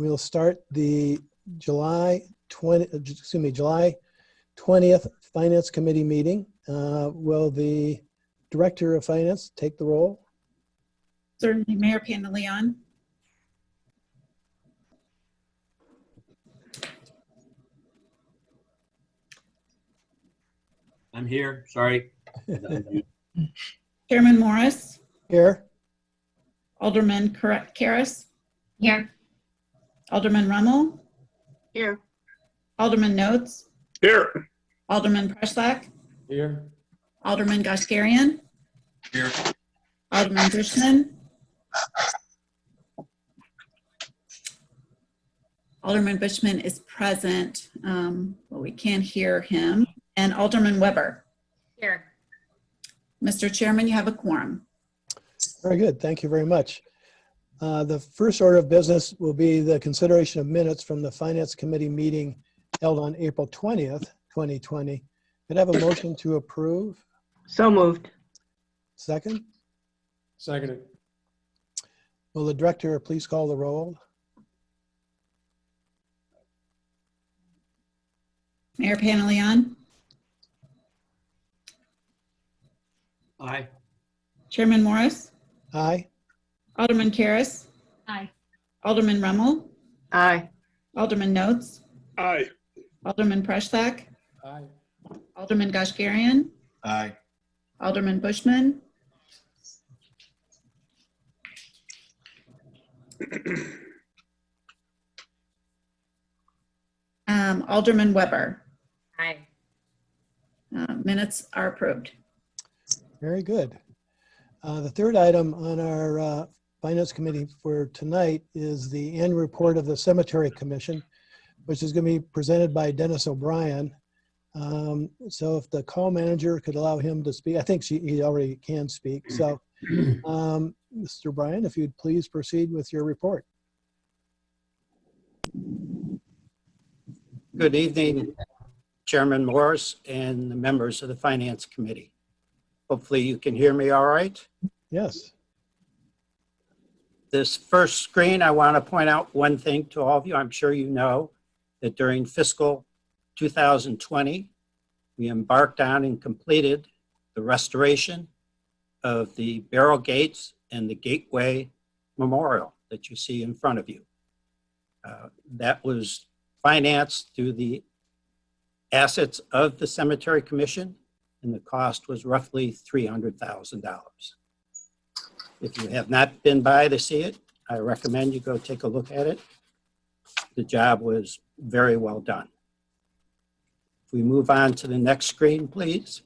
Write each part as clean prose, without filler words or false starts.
we'll start the July 20th Finance Committee meeting. Will the Director of Finance take the roll? Certainly, Mayor Pantaleon. I'm here, sorry. Chairman Morris. Here. Alderman Karas. Here. Alderman Rummel. Here. Alderman Notes. Here. Alderman Preslak. Here. Alderman Goshgarian. Here. Alderman Bushman. Alderman Bushman is present, but we can't hear him. And Alderman Weber. Here. Mr. Chairman, you have a quorum. Very good. Thank you very much. The first order of business will be the consideration of minutes from the Finance Committee meeting held on April 20th, 2020. Could I have a motion to approve? So moved. Second? Seconded. Will the Director please call the roll? Mayor Pantaleon. Aye. Chairman Morris. Aye. Alderman Karas. Aye. Alderman Rummel. Aye. Alderman Notes. Aye. Alderman Preslak. Aye. Alderman Goshgarian. Aye. Alderman Bushman. Alderman Weber. Aye. Minutes are approved. Very good. The third item on our Finance Committee for tonight is the annual report of the Cemetery Commission, which is going to be presented by Dennis O'Brien. So if the call manager could allow him to speak, I think he already can speak. So Mr. O'Brien, if you'd please proceed with your report. Good evening, Chairman Morris and the members of the Finance Committee. Hopefully you can hear me all right. Yes. This first screen, I want to point out one thing to all of you. I'm sure you know that during fiscal 2020, we embarked on and completed the restoration of the Barrel Gates and the Gateway Memorial that you see in front of you. That was financed through the assets of the Cemetery Commission, and the cost was roughly $300,000. If you have not been by to see it, I recommend you go take a look at it. The job was very well done. If we move on to the next screen, please.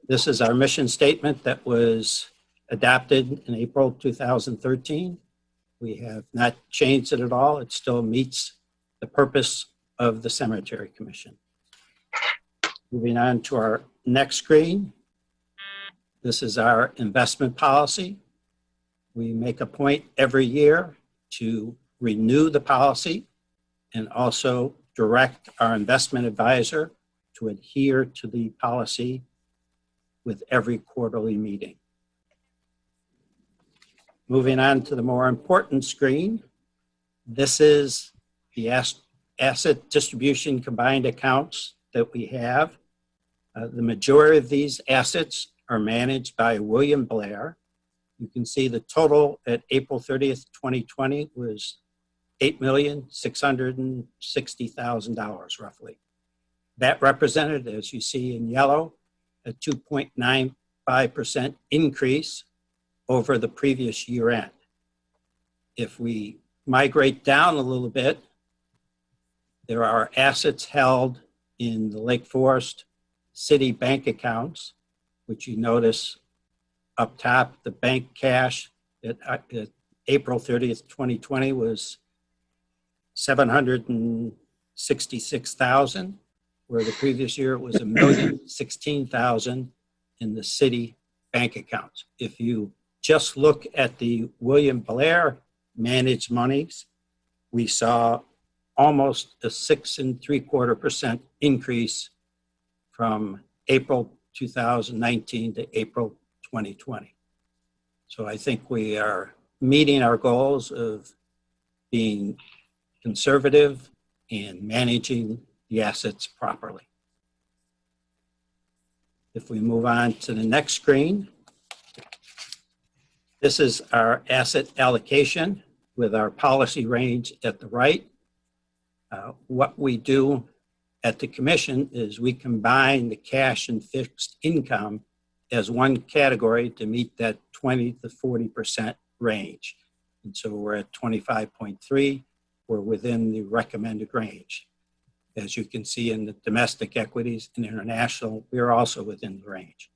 This is our mission statement that was adopted in April 2013. We have not changed it at all. It still meets the purpose of the Cemetery Commission. Moving on to our next screen. This is our investment policy. We make a point every year to renew the policy and also direct our investment advisor to adhere to the policy with every quarterly meeting. Moving on to the more important screen. This is the asset distribution combined accounts that we have. The majority of these assets are managed by William Blair. You can see the total at April 30th, 2020 was $8,660,000 roughly. That represented, as you see in yellow, a 2.95% increase over the previous year end. If we migrate down a little bit, there are assets held in the Lake Forest City bank accounts, which you notice up top, the bank cash at April 30th, 2020 was $766,000, where the previous year it was $1,016,000 in the city bank accounts. If you just look at the William Blair managed monies, we saw almost a 6.75% increase from April 2019 to April 2020. So I think we are meeting our goals of being conservative and managing the assets properly. If we move on to the next screen, this is our asset allocation with our policy range at the right. What we do at the commission is we combine the cash and fixed income as one category to meet that 20 to 40% range. And so we're at 25.3, we're within the recommended range. As you can see in the domestic equities and international, we're also within the range.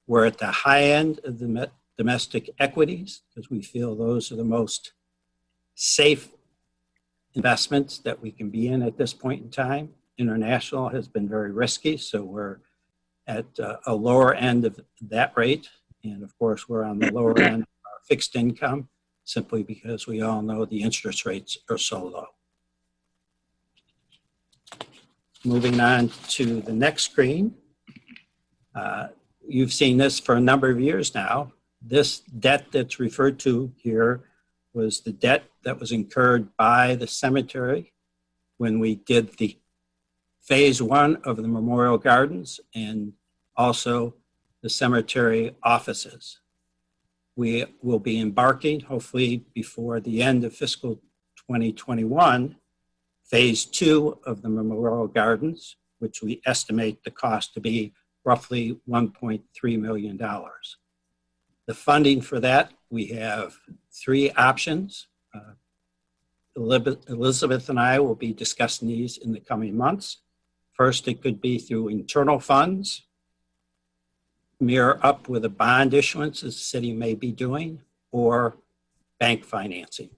We're at the high end of the domestic equities because we feel those are the most safe investments that we can be in at this point in time. International has been very risky, so we're at a lower end of that rate. And of course, we're on the lower end of our fixed income simply because we all know the interest rates are so low. Moving on to the next screen. You've seen this for a number of years now. This debt that's referred to here was the debt that was incurred by the cemetery when we did the phase 1 of the Memorial Gardens and also the cemetery offices. We will be embarking, hopefully before the end of fiscal 2021, phase 2 of the Memorial Gardens, which we estimate the cost to be roughly $1.3 million. The funding for that, we have 3 options. Elizabeth and I will be discussing these in the coming months. First, it could be through internal funds, mirror up with a bond issuance as the city may be doing, or bank financing.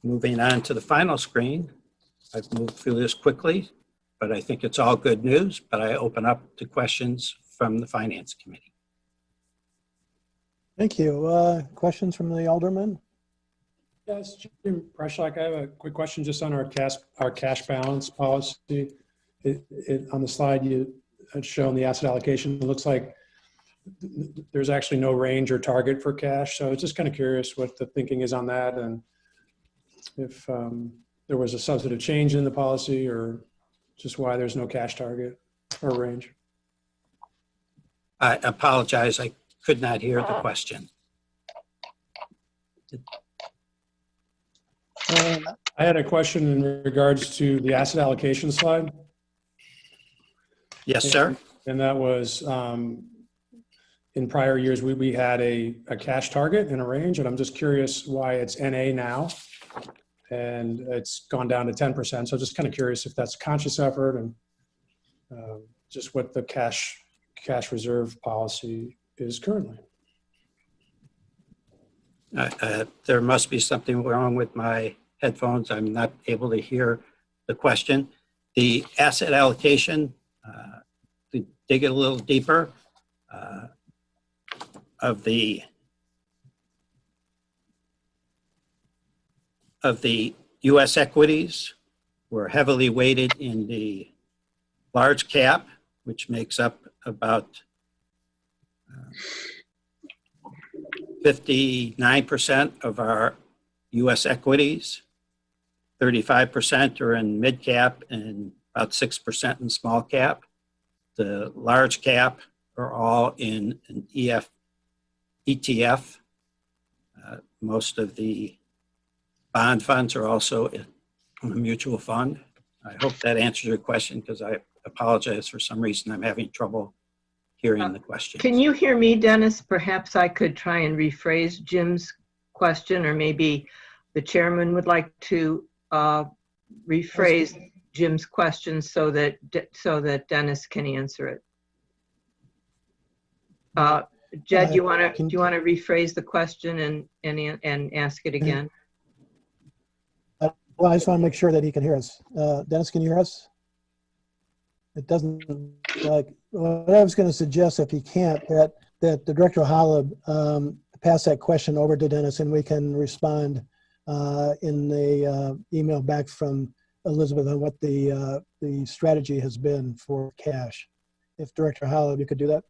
Moving on to the final screen. I've moved through this quickly, but I think it's all good news, but I open up to questions from the Finance Committee. Thank you. Questions from the alderman? Yes, Jim Preschlack, I have a quick question just on our cash balance policy. On the slide you had shown the asset allocation, it looks like there's actually no range or target for cash. So I was just kind of curious what the thinking is on that and if there was a substantive change in the policy or just why there's no cash target or range. I apologize, I could not hear the question. I had a question in regards to the asset allocation slide. Yes, sir. And that was, in prior years, we had a cash target and a range, and I'm just curious why it's NA now, and it's gone down to 10%. So just kind of curious if that's a conscious effort and just what the cash reserve policy is currently. There must be something wrong with my headphones. I'm not able to hear the question. The asset allocation, to dig it a little deeper, of the U.S. equities, we're heavily weighted in the large cap, which makes up about 59% of our U.S. equities. 35% are in mid cap and about 6% in small cap. The large cap are all in an ETF. Most of the bond funds are also in a mutual fund. I hope that answers your question because I apologize for some reason I'm having trouble hearing the question. Can you hear me, Dennis? Perhaps I could try and rephrase Jim's question, or maybe the chairman would like to rephrase Jim's question so that Dennis can answer it. Jed, do you want to rephrase the question and ask it again? Well, I just want to make sure that he can hear us. Dennis, can you hear us? It doesn't like, what I was going to suggest, if he can't, that the Director Holub pass that question over to Dennis and we can respond in the email back from Elizabeth on what the strategy has been for cash. If Director Holub, you could do that?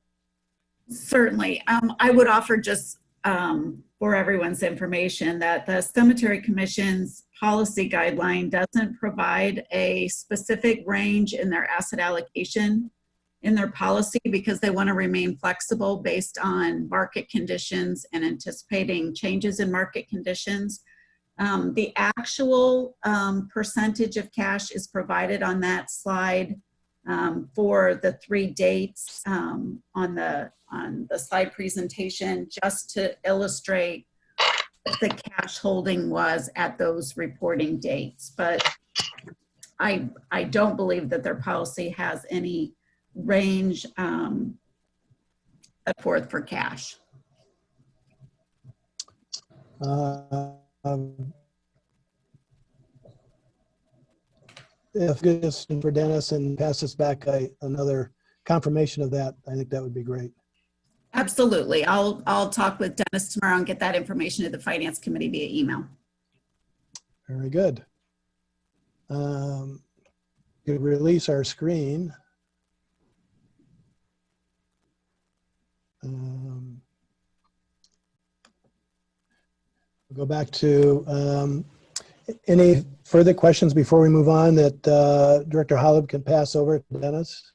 Certainly. I would offer just for everyone's information that the Cemetery Commission's policy guideline doesn't provide a specific range in their asset allocation in their policy because they want to remain flexible based on market conditions and anticipating changes in market conditions. The actual percentage of cash is provided on that slide for the 3 dates on the slide presentation, just to illustrate what the cash holding was at those reporting dates. But I don't believe that their policy has any range set forth for cash. If this for Dennis and pass this back another confirmation of that, I think that would be great. Absolutely. I'll talk with Dennis tomorrow and get that information to the Finance Committee via email. Very good. Could release our screen. Go back to any further questions before we move on that Director Holub can pass over to Dennis?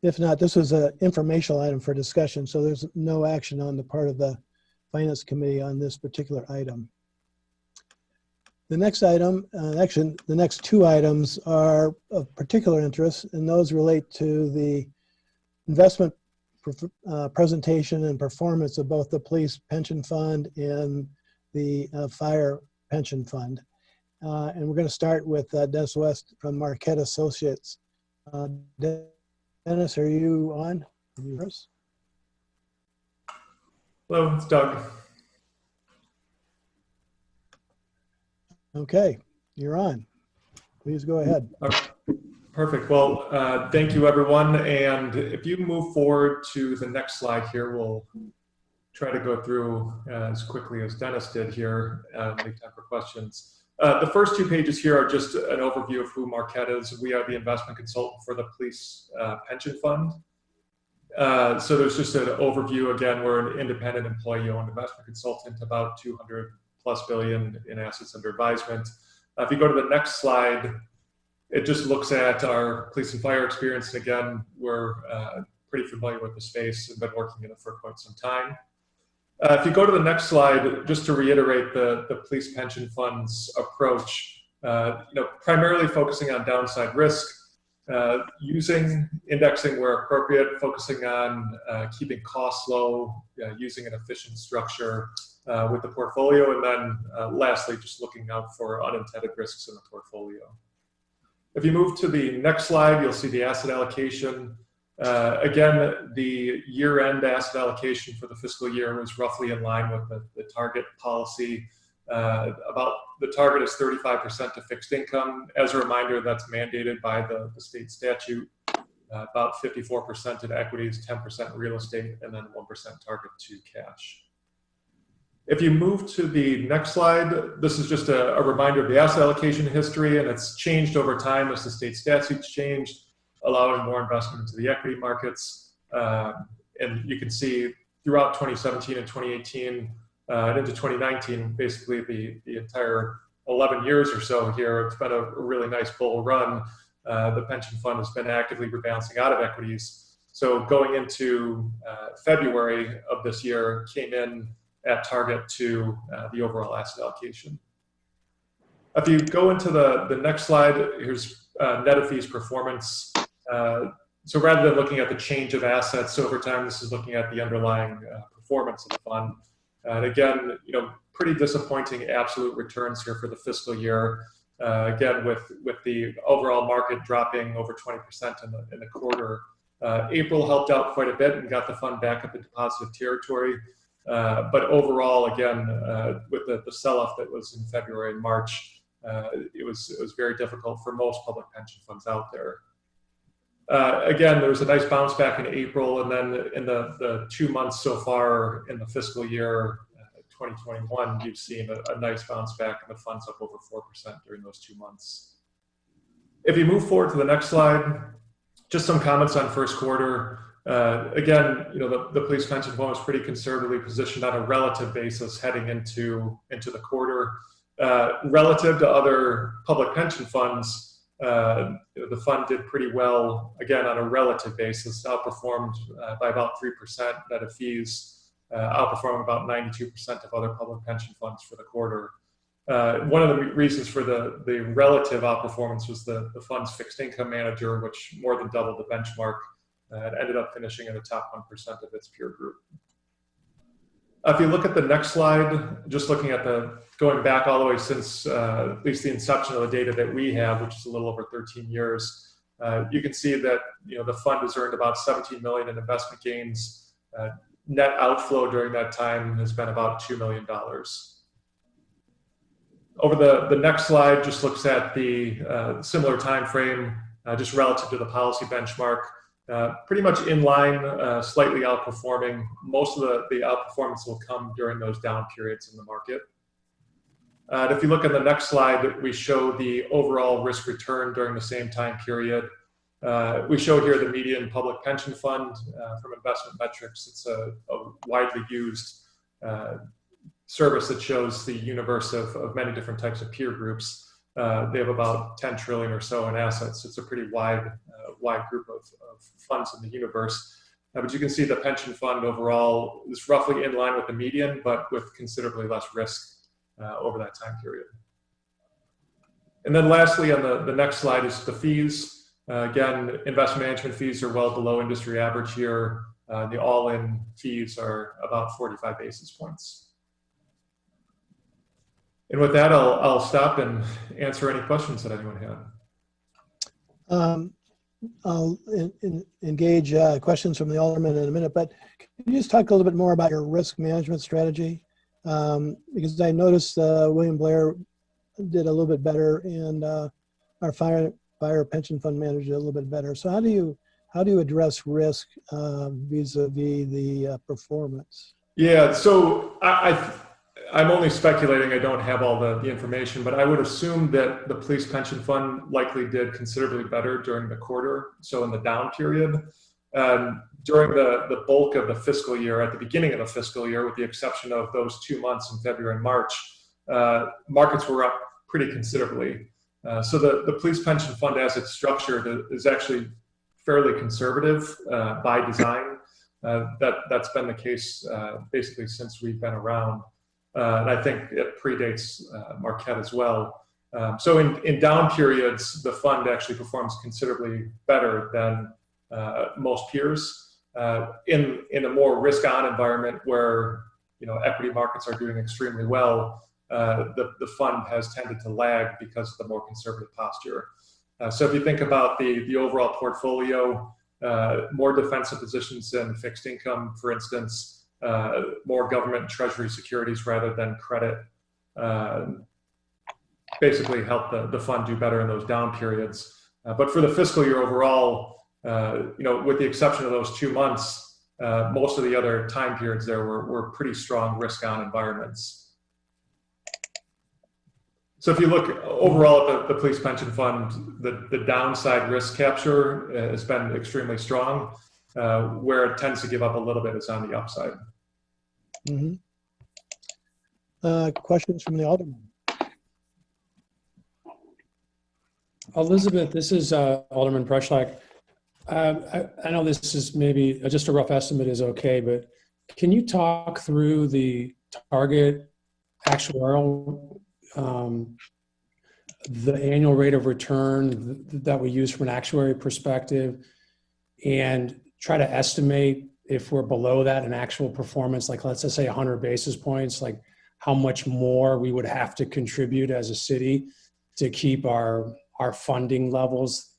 If not, this was an informational item for discussion, so there's no action on the part of the Finance Committee on this particular item. The next item, actually, the next 2 items are of particular interest, and those relate to the investment presentation and performance of both the police pension fund and the fire pension fund. And we're going to start with Dennis West from Marquette Associates. Dennis, are you on? Hello, it's Doug. Okay, you're on. Please go ahead. Perfect. Well, thank you, everyone. And if you move forward to the next slide here, we'll try to go through as quickly as Dennis did here, make time for questions. The first 2 pages here are just an overview of who Marquette is. We are the investment consultant for the police pension fund. So there's just an overview. Again, we're an independent employee-owned investment consultant, about 200+ billion in assets under advisement. If you go to the next slide, it just looks at our police and fire experience. And again, we're pretty familiar with the space and been working in it for quite some time. If you go to the next slide, just to reiterate the police pension fund's approach, primarily focusing on downside risk, using indexing where appropriate, focusing on keeping costs low, using an efficient structure with the portfolio, and then lastly, just looking out for unintended risks in the portfolio. If you move to the next slide, you'll see the asset allocation. Again, the year-end asset allocation for the fiscal year was roughly in line with the target policy. About the target is 35% to fixed income. As a reminder, that's mandated by the state statute. About 54% in equities, 10% real estate, and then 1% target to cash. If you move to the next slide, this is just a reminder of the asset allocation history, and it's changed over time as the state statutes changed, allowing more investment into the equity markets. And you can see throughout 2017 and 2018 and into 2019, basically the entire 11 years or so here, it's been a really nice bull run. The pension fund has been actively rebalancing out of equities. So going into February of this year, came in at target to the overall asset allocation. If you go into the next slide, here's net of fees performance. So rather than looking at the change of assets over time, this is looking at the underlying performance of the fund. And again, pretty disappointing absolute returns here for the fiscal year. Again, with the overall market dropping over 20% in the quarter. April helped out quite a bit and got the fund back up into positive territory. But overall, again, with the sell-off that was in February and March, it was very difficult for most public pension funds out there. Again, there was a nice bounce back in April, and then in the 2 months so far in the fiscal year 2021, you've seen a nice bounce back, and the fund's up over 4% during those 2 months. If you move forward to the next slide, just some comments on first quarter. Again, the police pension fund was pretty conservatively positioned on a relative basis heading into the quarter. Relative to other public pension funds, the fund did pretty well, again, on a relative basis, outperformed by about 3% net of fees, outperforming about 92% of other public pension funds for the quarter. One of the reasons for the relative outperformance was the fund's fixed income manager, which more than doubled the benchmark. It ended up finishing in the top 1% of its peer group. If you look at the next slide, just looking at going back all the way since at least the inception of the data that we have, which is a little over 13 years, you can see that the fund has earned about 17 million in investment gains. Net outflow during that time has been about $2 million. Over the next slide just looks at the similar time frame, just relative to the policy benchmark. Pretty much in line, slightly outperforming. Most of the outperformance will come during those down periods in the market. And if you look at the next slide, we show the overall risk return during the same time period. We show here the median public pension fund from Investment Metrics. It's a widely used service that shows the universe of many different types of peer groups. They have about 10 trillion or so in assets. It's a pretty wide group of funds in the universe. But you can see the pension fund overall is roughly in line with the median, but with considerably less risk over that time period. And then lastly, on the next slide is the fees. Again, investment management fees are well below industry average here. The all-in fees are about 45 basis points. And with that, I'll stop and answer any questions that anyone had. I'll engage questions from the alderman in a minute, but can you just talk a little bit more about your risk management strategy? Because I noticed William Blair did a little bit better, and our fire pension fund manager did a little bit better. So how do you address risk vis-a-vis the performance? Yeah, so I'm only speculating. I don't have all the information, but I would assume that the police pension fund likely did considerably better during the quarter, so in the down period. During the bulk of the fiscal year, at the beginning of the fiscal year, with the exception of those 2 months in February and March, markets were up pretty considerably. So the police pension fund, as it's structured, is actually fairly conservative by design. That's been the case basically since we've been around. And I think it predates Marquette as well. So in down periods, the fund actually performs considerably better than most peers. In a more risk-on environment where equity markets are doing extremely well, the fund has tended to lag because of the more conservative posture. So if you think about the overall portfolio, more defensive positions in fixed income, for instance, more government and treasury securities rather than credit, basically help the fund do better in those down periods. But for the fiscal year overall, with the exception of those 2 months, most of the other time periods there were pretty strong risk-on environments. So if you look overall at the police pension fund, the downside risk capture has been extremely strong. Where it tends to give up a little bit is on the upside. Mm-hmm. Questions from the alderman? Elizabeth, this is Alderman Preschlack. I know this is maybe just a rough estimate is okay, but can you talk through the target actuarial, the annual rate of return that we use from an actuary perspective, and try to estimate if we're below that in actual performance, like let's just say 100 basis points, like how much more we would have to contribute as a city to keep our funding levels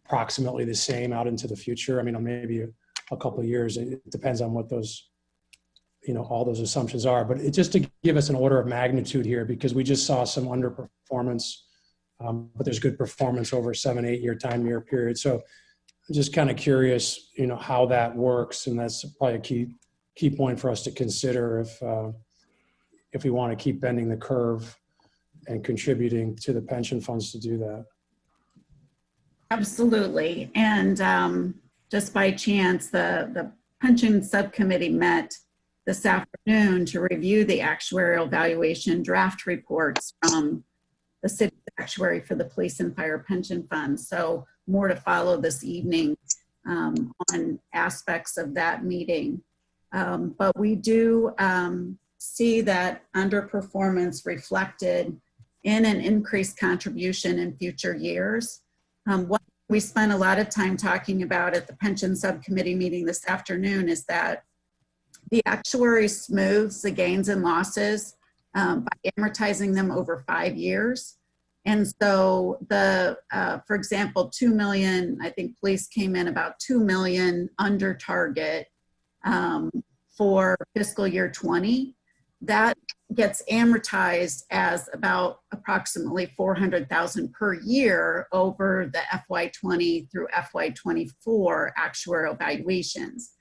approximately the same out into the future? I mean, maybe a couple of years. It depends on what those, all those assumptions are. But it just to give us an order of magnitude here, because we just saw some underperformance, but there's good performance over a 7-8 year time period. So I'm just kind of curious, how that works, and that's probably a key point for us to consider if we want to keep bending the curve and contributing to the pension funds to do that. Absolutely. And just by chance, the pension subcommittee met this afternoon to review the actuarial valuation draft reports from the city actuary for the police and fire pension funds. So more to follow this evening on aspects of that meeting. But we do see that underperformance reflected in an increased contribution in future years. What we spent a lot of time talking about at the pension subcommittee meeting this afternoon is that the actuary smooths the gains and losses by amortizing them over 5 years. And so for example, 2 million, I think police came in about 2 million under target for fiscal year 20. That gets amortized as about approximately 400,000 per year over the FY20 through FY24 actuarial valuations.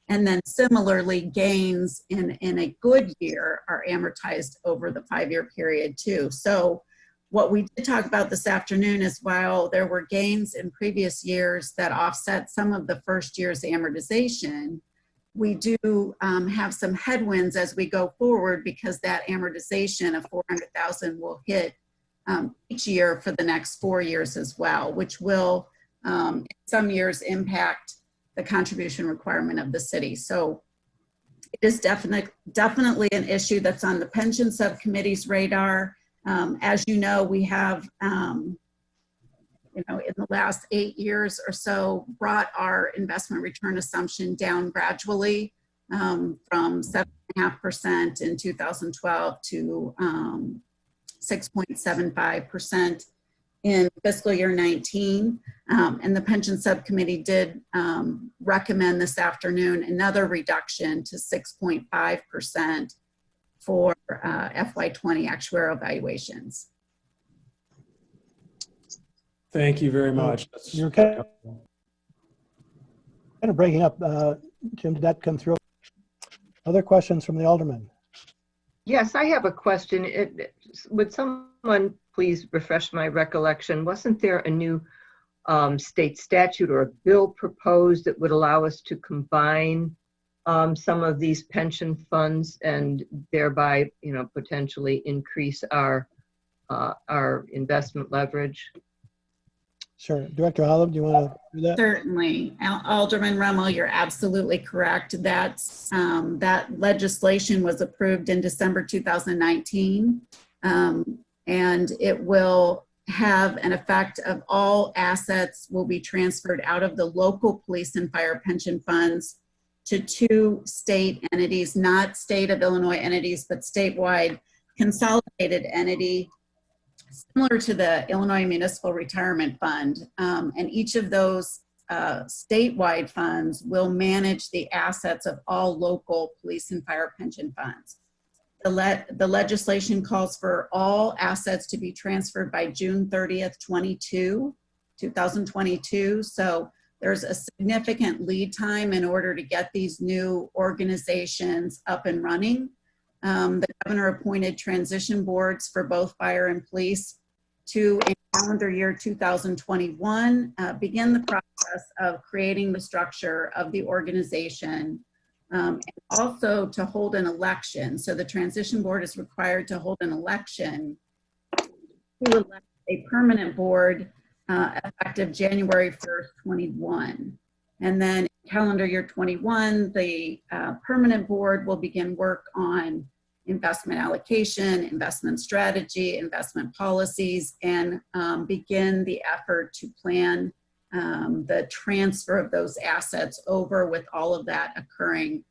And then similarly, gains in a good year are amortized over the 5-year period too. So what we did talk about this afternoon is while there were gains in previous years that offset some of the first year's amortization, we do have some headwinds as we go forward because that amortization of 400,000 will hit each year for the next 4 years as well, which will in some years impact the contribution requirement of the city. So it is definitely an issue that's on the pension subcommittee's radar. As you know, we have, in the last 8 years or so, brought our investment return assumption down gradually from 7.5% in 2012 to 6.75% in fiscal year 19. And the pension subcommittee did recommend this afternoon another reduction to 6.5% for FY20 actuarial valuations. Thank you very much. That's You're kind of breaking up. Jim, did that come through? Other questions from the alderman? Yes, I have a question. Would someone please refresh my recollection? Wasn't there a new state statute or a bill proposed that would allow us to combine some of these pension funds and thereby, potentially increase our investment leverage? Sure. Director Holland, do you want to do that? Certainly. Alderman Rummel, you're absolutely correct. That legislation was approved in December 2019, and it will have an effect of all assets will be transferred out of the local police and fire pension funds to 2 state entities, not state of Illinois entities, but statewide consolidated entity, similar to the Illinois Municipal Retirement Fund. And each of those statewide funds will manage the assets of all local police and fire pension funds. The legislation calls for all assets to be transferred by June 30th, 2022. So there's a significant lead time in order to get these new organizations up and running. The governor appointed transition boards for both fire and police to, in calendar year 2021, begin the process of creating the structure of the organization, and also to hold an election. So the transition board is required to hold an election to elect a permanent board effective January 1st, 21. And then calendar year 21, the permanent board will begin work on investment allocation, investment strategy, investment policies, and begin the effort to plan the transfer of those assets over, with all of that occurring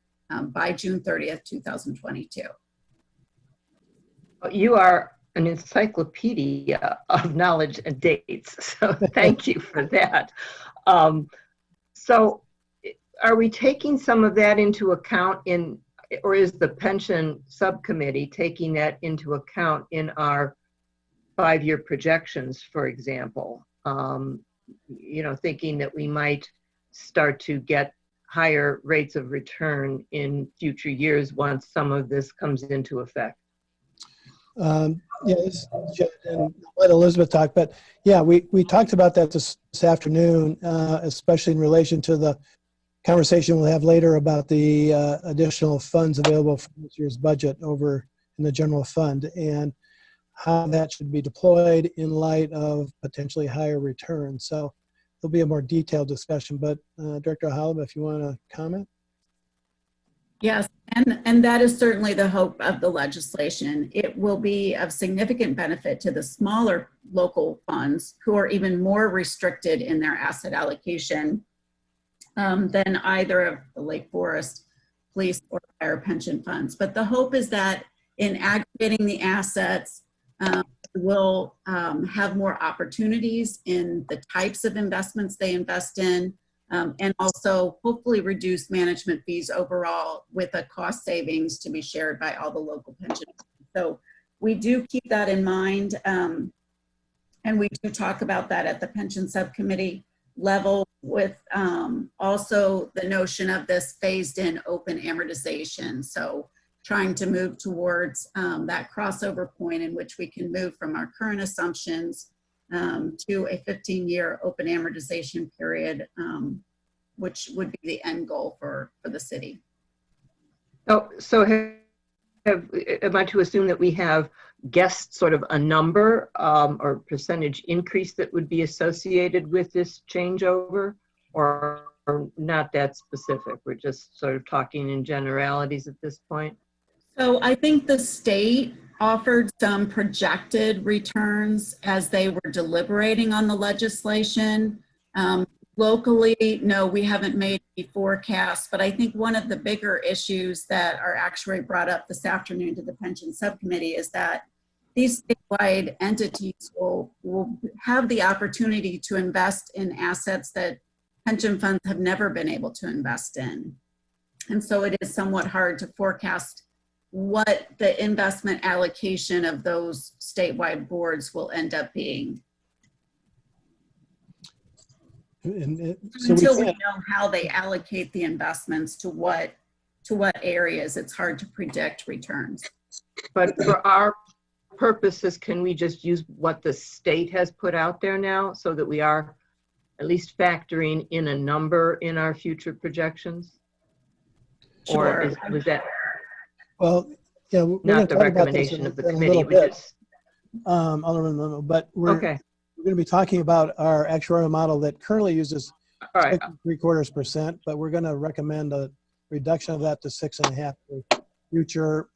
by June 30th, 2022. You are an encyclopedia of knowledge and dates, so thank you for that. So are we taking some of that into account or is the pension subcommittee taking that into account in our 5-year projections, for example? Thinking that we might start to get higher rates of return in future years once some of this comes into effect. Yeah, and let Elizabeth talk, but yeah, we talked about that this afternoon, especially in relation to the conversation we'll have later about the additional funds available for this year's budget over in the general fund and how that should be deployed in light of potentially higher returns. So there'll be a more detailed discussion, but Director Holub, if you want to comment. Yes, and that is certainly the hope of the legislation. It will be of significant benefit to the smaller local funds who are even more restricted in their asset allocation than either of the Lake Forest Police or Fire pension funds. But the hope is that in aggregating the assets, we'll have more opportunities in the types of investments they invest in, and also hopefully reduce management fees overall with a cost savings to be shared by all the local pension funds. So we do keep that in mind, and we do talk about that at the pension subcommittee level with also the notion of this phased in open amortization. So trying to move towards that crossover point in which we can move from our current assumptions to a 15-year open amortization period, which would be the end goal for the city. Oh, so am I to assume that we have guessed sort of a number or percentage increase that would be associated with this changeover, or not that specific? We're just sort of talking in generalities at this point. So I think the state offered some projected returns as they were deliberating on the legislation. Locally, no, we haven't made any forecasts, but I think one of the bigger issues that our actuary brought up this afternoon to the pension subcommittee is that these statewide entities will have the opportunity to invest in assets that pension funds have never been able to invest in. And so it is somewhat hard to forecast what the investment allocation of those statewide boards will end up being. Until we know how they allocate the investments to what areas, it's hard to predict returns. But for our purposes, can we just use what the state has put out there now so that we are at least factoring in a number in our future projections? Sure. Or was that Well, yeah, we're not going the to talk about this recommendation of the in a committee? little bit, Alderman Leno, but we're Okay, going to be talking about our actuarial model that currently uses all right. 0.75%, but we're going to recommend a reduction of that to 6.5% for future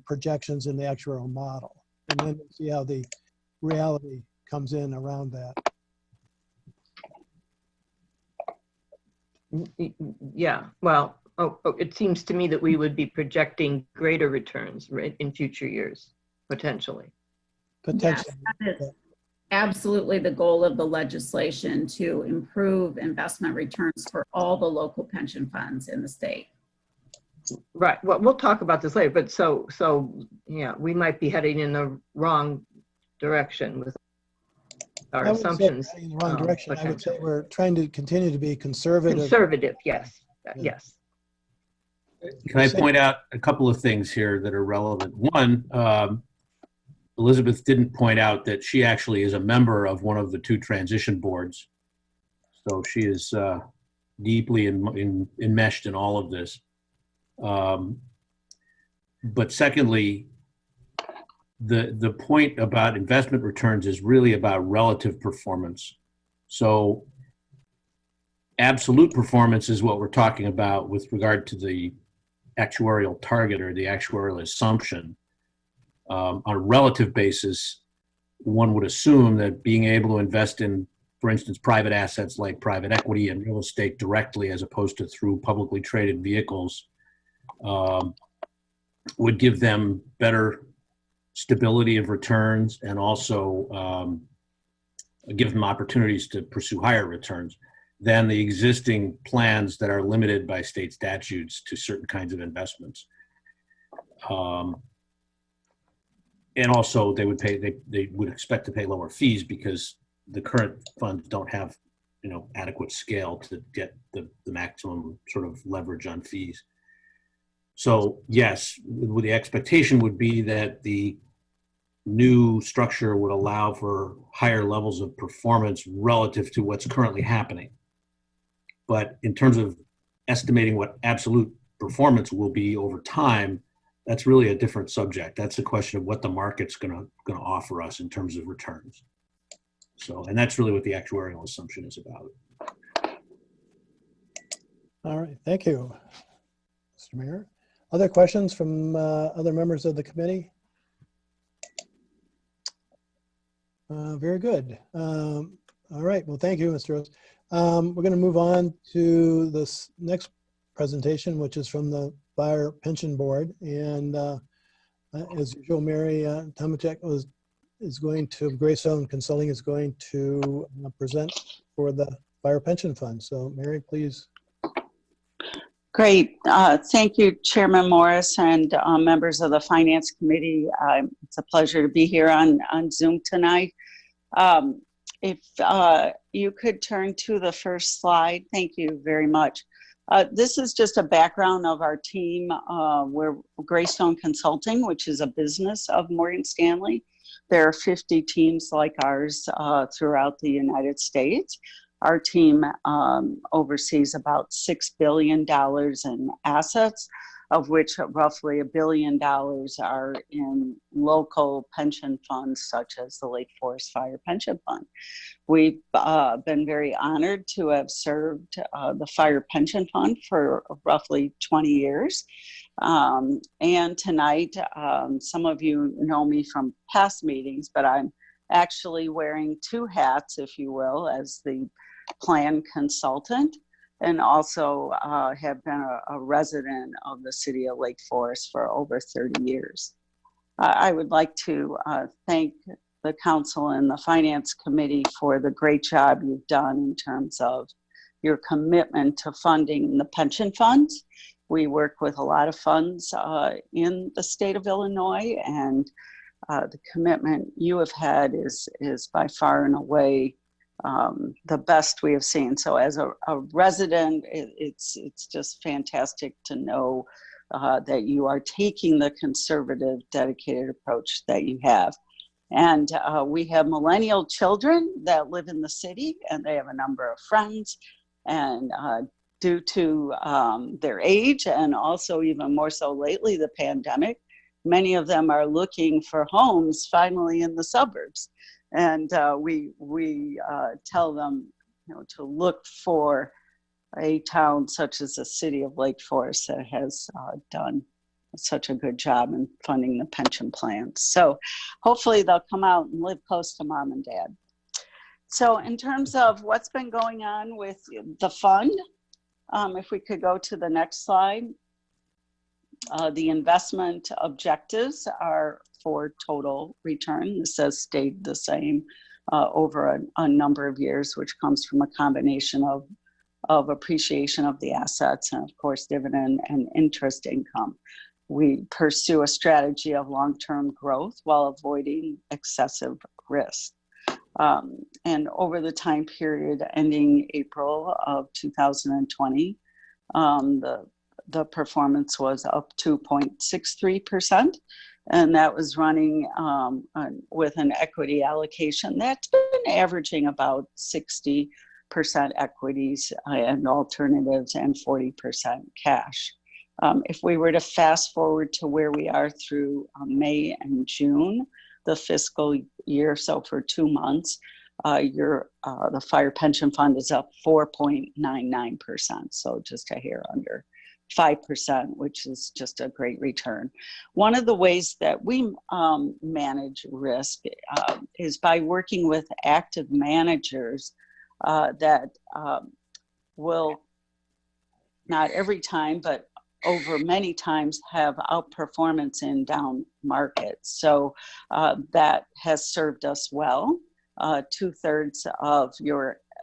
projections in the actuarial model, and then we'll see how the reality comes in around that. Yeah, well, it seems to me that we would be projecting greater returns, right, in future years, potentially. Potentially. Yes, that is absolutely the goal of the legislation, to improve investment returns for all the local pension funds in the state. Right, well, we'll talk about this later, but so yeah, we might be heading in the wrong direction with our I wouldn't say assumptions. we're heading in the wrong direction. I would say potentially. we're trying to continue to be conservative. Conservative, yes, Yeah. yes. Can I point out a couple of things here that are relevant? One, Elizabeth didn't point out that she actually is a member of one of the two transition boards. So she is deeply enmeshed in all of this. But secondly, the point about investment returns is really about relative performance. So absolute performance is what we're talking about with regard to the actuarial target or the actuarial assumption. On a relative basis, one would assume that being able to invest in, for instance, private assets like private equity and real estate directly as opposed to through publicly traded vehicles would give them better stability of returns and also give them opportunities to pursue higher returns than the existing plans that are limited by state statutes to certain kinds of investments. And also they would expect to pay lower fees because the current funds don't have, adequate scale to get the maximum sort of leverage on fees. So yes, the expectation would be that the new structure would allow for higher levels of performance relative to what's currently happening. But in terms of estimating what absolute performance will be over time, that's really a different subject. That's a question of what the market's going to offer us in terms of returns. So, and that's really what the actuarial assumption is about. All right, thank you, Mr. Mayor. Other questions from other members of the committee? Very good. All right, well, thank you, Mr. Rose. We're going to move on to this next presentation, which is from the Fire Pension Board. And as usual, Mary Tomacek is going to, Greystone Consulting is going to present for the Fire Pension Fund. So Mary, please. Great. Thank you, Chairman Morris and members of the Finance Committee. It's a pleasure to be here on Zoom tonight. If you could turn to the first slide. Thank you very much. This is just a background of our team. We're Greystone Consulting, which is a business of Morgan Stanley. There are 50 teams like ours throughout the United States. Our team oversees about $6 billion in assets, of which roughly $1 billion are in local pension funds, such as the Lake Forest Fire Pension Fund. We've been very honored to have served the Fire Pension Fund for roughly 20 years. And tonight, some of you know me from past meetings, but I'm actually wearing two hats, if you will, as the plan consultant, and also have been a resident of the city of Lake Forest for over 30 years. I would like to thank the council and the finance committee for the great job you've done in terms of your commitment to funding the pension funds. We work with a lot of funds in the state of Illinois, and the commitment you have had is by far and away the best we have seen. So as a resident, it's just fantastic to know that you are taking the conservative, dedicated approach that you have. And we have millennial children that live in the city, and they have a number of friends. And due to their age, and also even more so lately, the pandemic, many of them are looking for homes finally in the suburbs. And we tell them, to look for a town such as the city of Lake Forest that has done such a good job in funding the pension plans. So hopefully they'll come out and live close to mom and dad. So in terms of what's been going on with the fund, if we could go to the next slide. The investment objectives are for total return. This has stayed the same over a number of years, which comes from a combination of appreciation of the assets and, of course, dividend and interest income. We pursue a strategy of long-term growth while avoiding excessive risk. And over the time period ending April of 2020, the performance was up 2.63%, and that was running with an equity allocation that's been averaging about 60% equities and alternatives and 40% cash. If we were to fast forward to where we are through May and June, the fiscal year, so for 2 months, the Fire Pension Fund is up 4.99%, so just a hair under 5%, which is just a great return. One of the ways that we manage risk is by working with active managers that will, not every time, but over many times have outperformance in down markets. So that has served us well. 2/3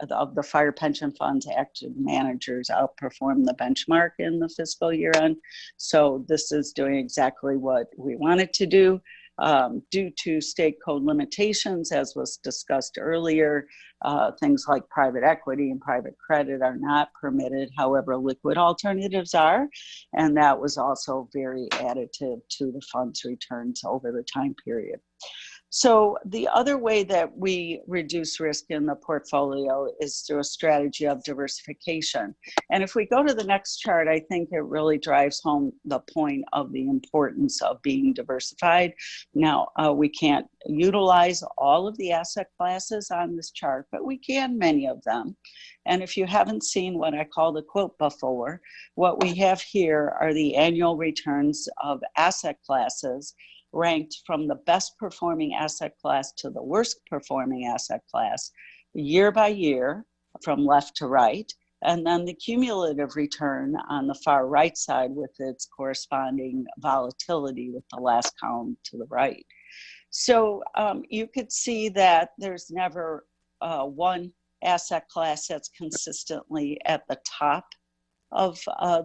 of the Fire Pension Fund's active managers outperform the benchmark in the fiscal year end. So this is doing exactly what we wanted to do. Due to state code limitations, as was discussed earlier, things like private equity and private credit are not permitted. However, liquid alternatives are, and that was also very additive to the fund's returns over the time period. So the other way that we reduce risk in the portfolio is through a strategy of diversification. And if we go to the next chart, I think it really drives home the point of the importance of being diversified. Now, we can't utilize all of the asset classes on this chart, but we can many of them. And if you haven't seen what I call the quilt before, what we have here are the annual returns of asset classes ranked from the best performing asset class to the worst performing asset class year by year from left to right, and then the cumulative return on the far right side with its corresponding volatility with the last column to the right. So you could see that there's never one asset class that's consistently at the top of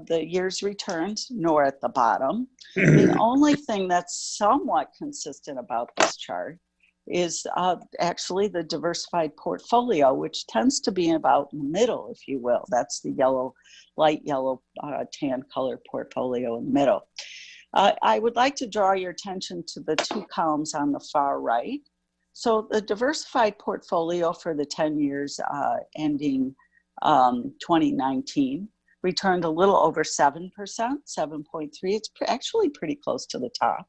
the year's returns, nor at the bottom. The only thing that's somewhat consistent about this chart is actually the diversified portfolio, which tends to be about in the middle, if you will. That's the yellow, light yellow, tan color portfolio in the middle. I would like to draw your attention to the two columns on the far right. So the diversified portfolio for the 10 years ending 2019 returned a little over 7%, 7.3. It's actually pretty close to the top.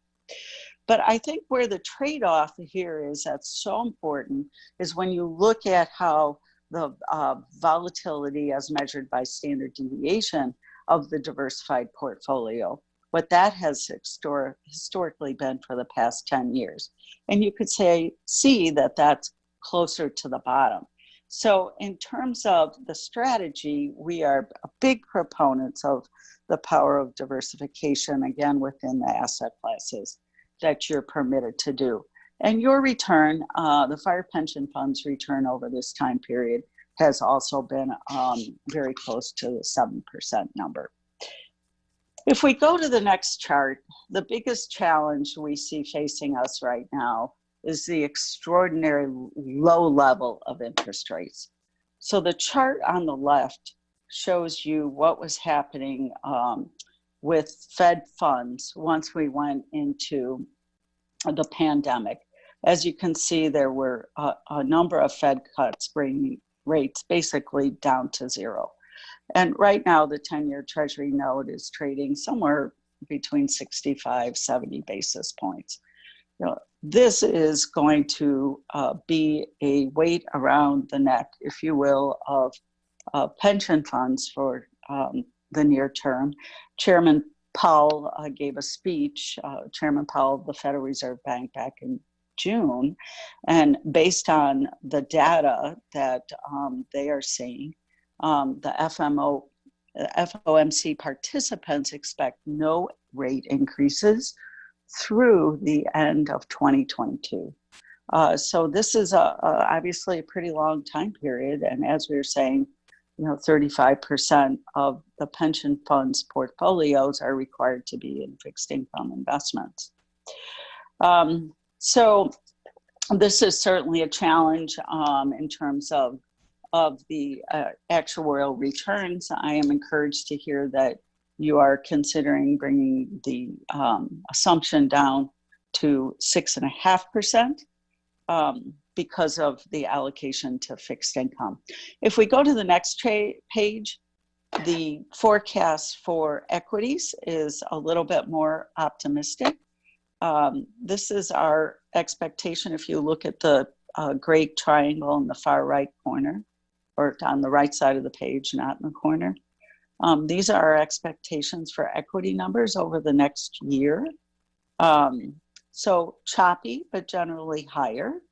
But I think where the trade-off here is that's so important is when you look at how the volatility as measured by standard deviation of the diversified portfolio, what that has historically been for the past 10 years. And you could see that that's closer to the bottom. So in terms of the strategy, we are big proponents of the power of diversification, again, within the asset classes that you're permitted to do. And your return, the fire pension fund's return over this time period has also been very close to the 7% number. If we go to the next chart, the biggest challenge we see facing us right now is the extraordinary low level of interest rates. So the chart on the left shows you what was happening with Fed funds once we went into the pandemic. As you can see, there were a number of Fed cuts bringing rates basically down to zero. And right now, the 10-year Treasury note is trading somewhere between 65, 70 basis points. You know, this is going to be a weight around the neck, if you will, of pension funds for the near term. Chairman Powell gave a speech, Chairman Powell of the Federal Reserve Bank back in June, and based on the data that they are seeing, the FOMC participants expect no rate increases through the end of 2022. So this is obviously a pretty long time period. And as we were saying, 35% of the pension funds portfolios are required to be in fixed income investments. So this is certainly a challenge in terms of the actuarial returns. I am encouraged to hear that you are considering bringing the assumption down to 6.5% because of the allocation to fixed income. If we go to the next page, the forecast for equities is a little bit more optimistic. This is our expectation. If you look at the gray triangle in the far right corner, or on the right side of the page, not in the corner. These are our expectations for equity numbers over the next year. So choppy, but generally higher.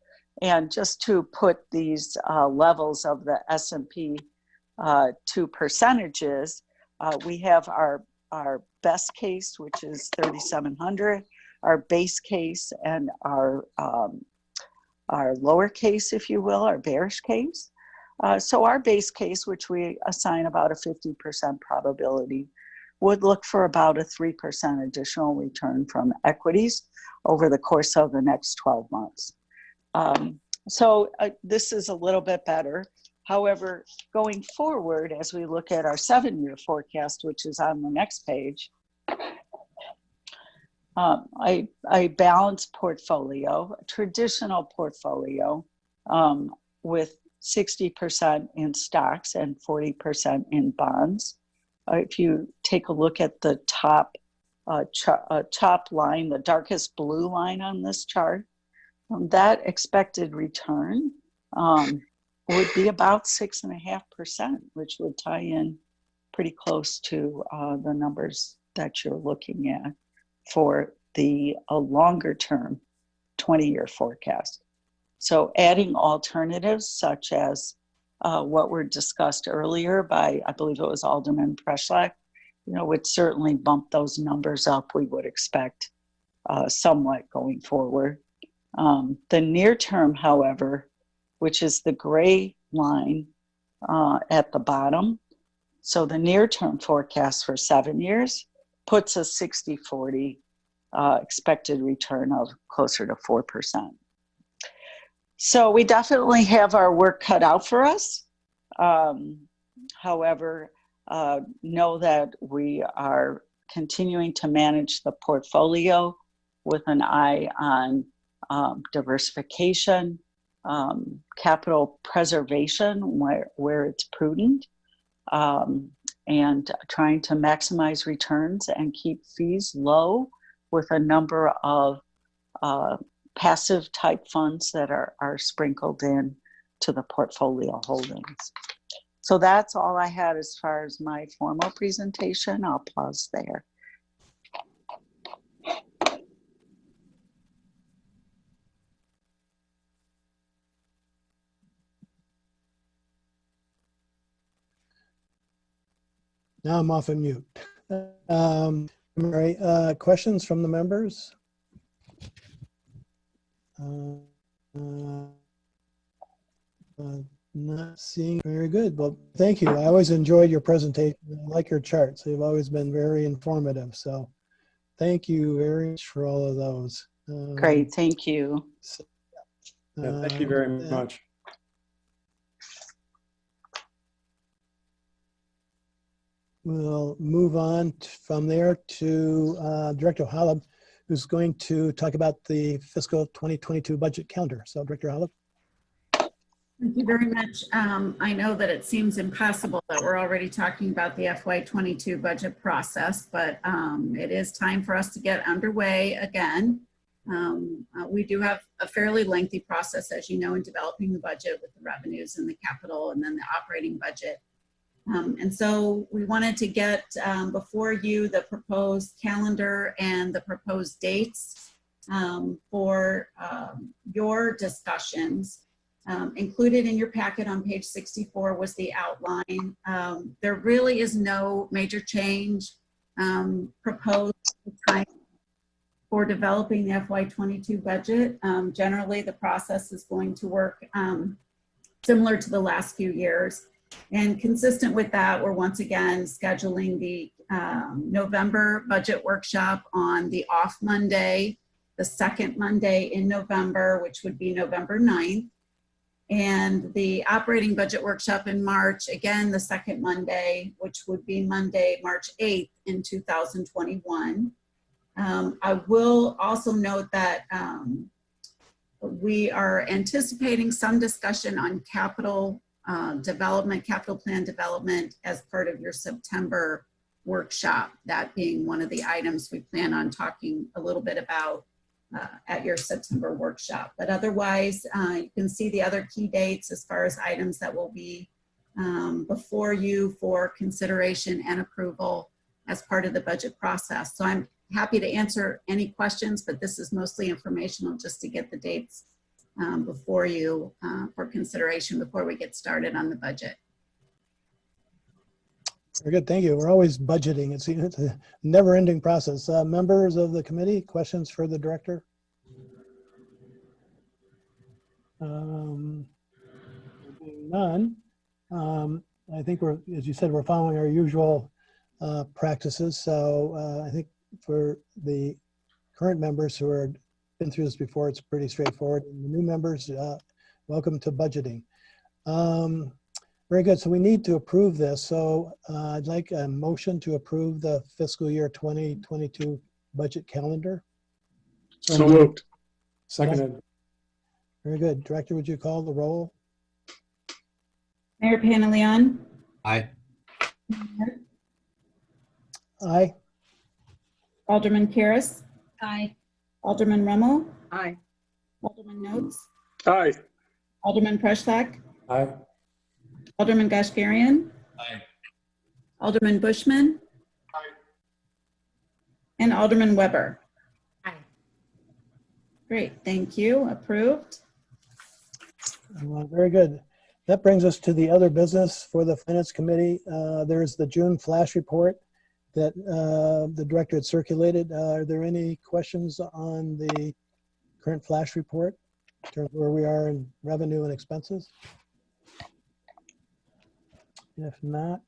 And just to put these levels of the S&P to percentages, we have our best case, which is 3,700, our base case, and our lower case, if you will, our bearish case. So our base case, which we assign about a 50% probability, would look for about a 3% additional return from equities over the course of the next 12 months. So this is a little bit better. However, going forward, as we look at our 7-year forecast, which is on the next page, a balanced portfolio, a traditional portfolio, with 60% in stocks and 40% in bonds. If you take a look at the top line, the darkest blue line on this chart, that expected return would be about 6.5%, which would tie in pretty close to the numbers that you're looking at for the longer term 20-year forecast. So adding alternatives such as what were discussed earlier by, I believe it was Alderman Preschlack, would certainly bump those numbers up, we would expect somewhat going forward. The near term, however, which is the gray line at the bottom, so the near term forecast for 7 years puts a 60-40 expected return of closer to 4%. So we definitely have our work cut out for us. However, know that we are continuing to manage the portfolio with an eye on diversification, capital preservation where it's prudent, and trying to maximize returns and keep fees low with a number of passive type funds that are sprinkled in to the portfolio holdings. So that's all I had as far as my formal presentation. I'll pause there. Now I'm off of mute. Mary, questions from the members? Not seeing. Very good. Well, thank you. I always enjoyed your presentation. I like your charts. They've always been very informative. So thank you very much for all of those. Great. Thank you. Yeah, thank you very much. We'll move on from there to Director Holub, who's going to talk about the fiscal 2022 budget calendar. So Director Holub. Thank you very much. I know that it seems impossible that we're already talking about the FY22 budget process, but it is time for us to get underway again. We do have a fairly lengthy process, as you know, in developing the budget with the revenues and the capital and then the operating budget. And so we wanted to get before you the proposed calendar and the proposed dates for your discussions. Included in your packet on page 64 was the outline. There really is no major change proposed for developing the FY22 budget. Generally, the process is going to work similar to the last few years. And consistent with that, we're once again scheduling the November budget workshop on the off Monday, the second Monday in November, which would be November 9th. And the operating budget workshop in March, again, the second Monday, which would be Monday, March 8th in 2021. I will also note that we are anticipating some discussion on capital development, capital plan development as part of your September workshop, that being one of the items we plan on talking a little bit about at your September workshop. But otherwise, you can see the other key dates as far as items that will be before you for consideration and approval as part of the budget process. So I'm happy to answer any questions, but this is mostly informational just to get the dates before you for consideration before we get started on the budget. Very good. Thank you. We're always budgeting. It's a never-ending process. Members of the committee, questions for the director? None. I think we're, as you said, we're following our usual practices. So I think for the current members who are been through this before, it's pretty straightforward. And the new members, welcome to budgeting. Very good. So we need to approve this. So I'd like a motion to approve the fiscal year 2022 budget calendar? So moved. Seconded. Very good. Director, would you call the roll? Mayor Panelion, Aye. Aye. Alderman Karas. Aye. Alderman Rummel, Aye. Alderman Notes, Aye. Alderman Preschlack, Aye. Alderman Gashgarian, Aye. Alderman Bushman, and Alderman Weber. Aye. Great, thank you. Approved. Very good. That brings us to the other business for the Finance Committee. There's the June flash report that the director had circulated. Are there any questions on the current flash report in terms of where we are in revenue and expenses? If not,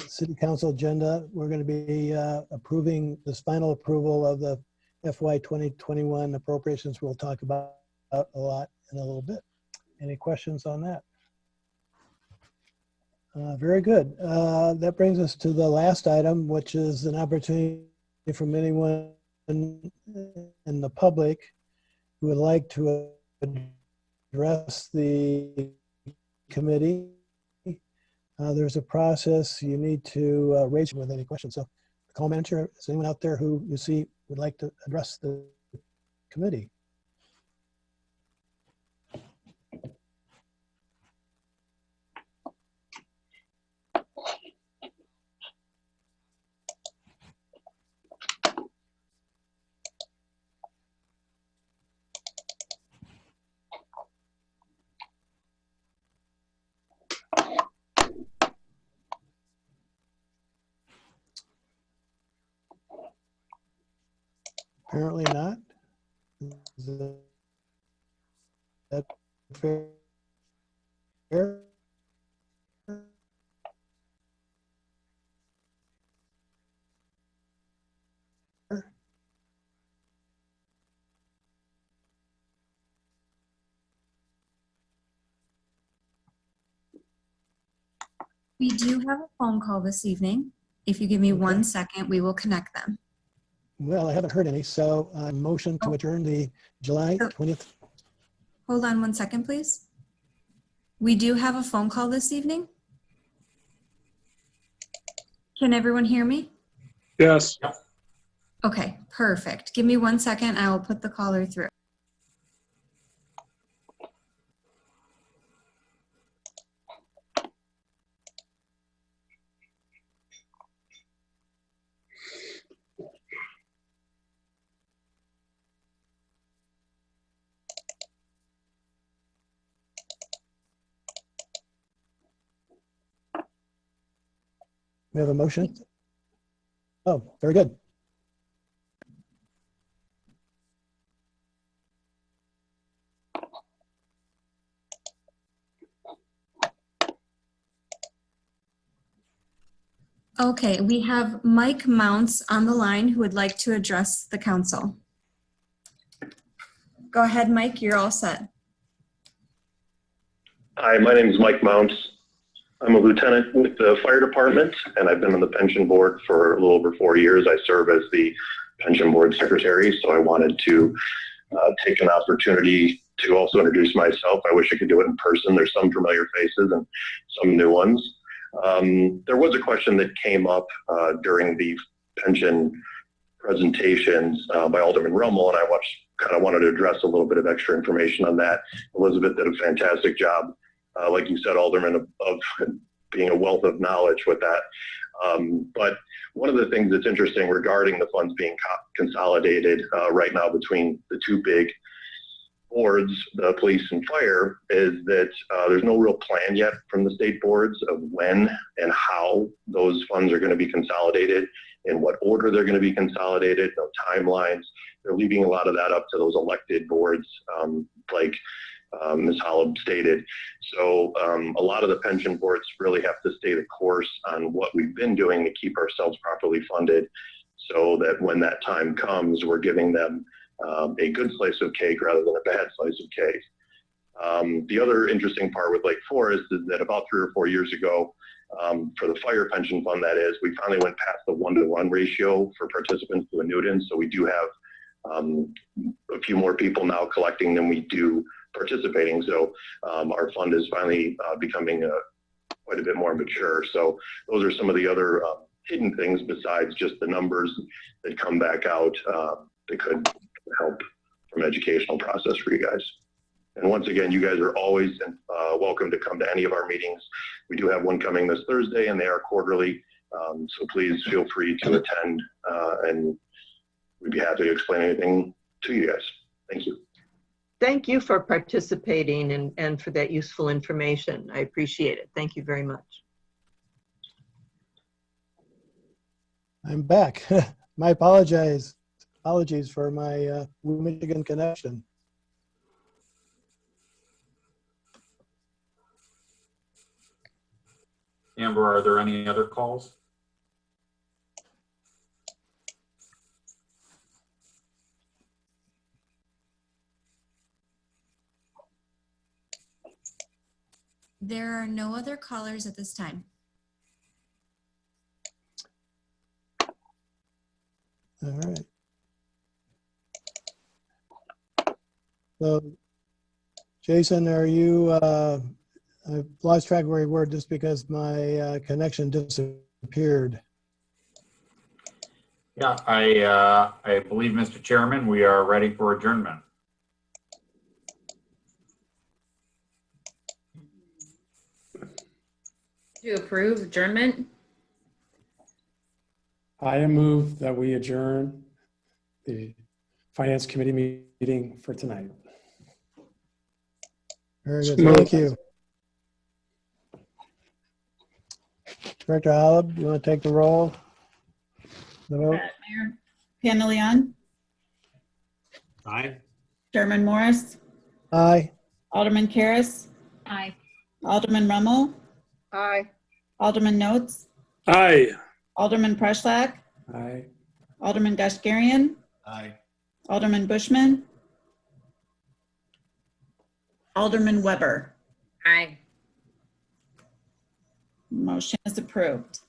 City Council agenda, we're going to be approving this final approval of the FY 2021 appropriations. We'll talk about a lot in a little bit. Any questions on that? Very good. That brings us to the last item, which is an opportunity from anyone in the public who would like to address the committee. There's a process. You need to raise with any questions. So, call manager, is anyone out there who you see would like to address the committee? Apparently not. Is that fair? We do have a phone call this evening. If you give me Okay. 1 second, we will connect them. Well, I haven't heard any, so motion to adjourn the July 20th. Hold on 1 second, please. We do have a phone call this evening. Can everyone hear me? Yes. Okay, perfect. Give me 1 second. I will put the caller through. We have a motion. Oh, very good. Okay, we have Mike Mounts on the line who would like to address the council. Go ahead, Mike, you're all set. Hi, my name is Mike Mounts. I'm a lieutenant with the fire department, and I've been on the pension board for a little over 4 years. I serve as the pension board secretary, so I wanted to take an opportunity to also introduce myself. I wish I could do it in person. There's some familiar faces and some new ones. There was a question that came up during the pension presentations by Alderman Rummel, and I kind of wanted to address a little bit of extra information on that. Elizabeth did a fantastic job, like you said, Alderman, of being a wealth of knowledge with that. But one of the things that's interesting regarding the funds being consolidated right now between the two big boards, the police and fire, is that there's no real plan yet from the state boards of when and how those funds are going to be consolidated, in what order they're going to be consolidated, no timelines. They're leaving a lot of that up to those elected boards, like Ms. Holub stated. So a lot of the pension boards really have to stay the course on what we've been doing to keep ourselves properly funded, so that when that time comes, we're giving them a good slice of cake rather than a bad slice of cake. The other interesting part with Lake Forest is that about 3 or 4 years ago, For the fire pension fund, that is, we finally went past the 1-to-1 ratio for participants to annuitants. So we do have a few more people now collecting than we do participating. So our fund is finally becoming quite a bit more mature. So those are some of the other hidden things besides just the numbers that come back out that could help from educational process for you guys. And once again, you guys are always welcome to come to any of our meetings. We do have one coming this Thursday, and they are quarterly. So please feel free to attend, and we'd be happy to explain anything to you guys. Thank you. Thank you for participating and for that useful information. I appreciate it. Thank you very much. I'm back. My apologies for my Michigan connection. Amber, are there any other calls? There are no other callers at this time. All right. So, Jason, are you, I've lost track of where you were just because my connection disappeared. Yeah, I believe, Mr. Chairman, we are ready for adjournment. To approve adjournment? I move that we adjourn the Finance Committee meeting for tonight. Very good, thank you. Director Holub, you want to take the roll? The vote? Mayor Panelion, Aye. Chairman Morris, Aye. Alderman Karas, Aye. Alderman Rummel, Aye. Alderman Notes, Aye. Alderman Preschlack, Aye. Alderman Gushgarian, Aye. Alderman Bushman, Alderman Weber. Aye. Motion is approved.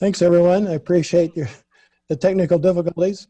Thanks, everyone. I appreciate the technical difficulties.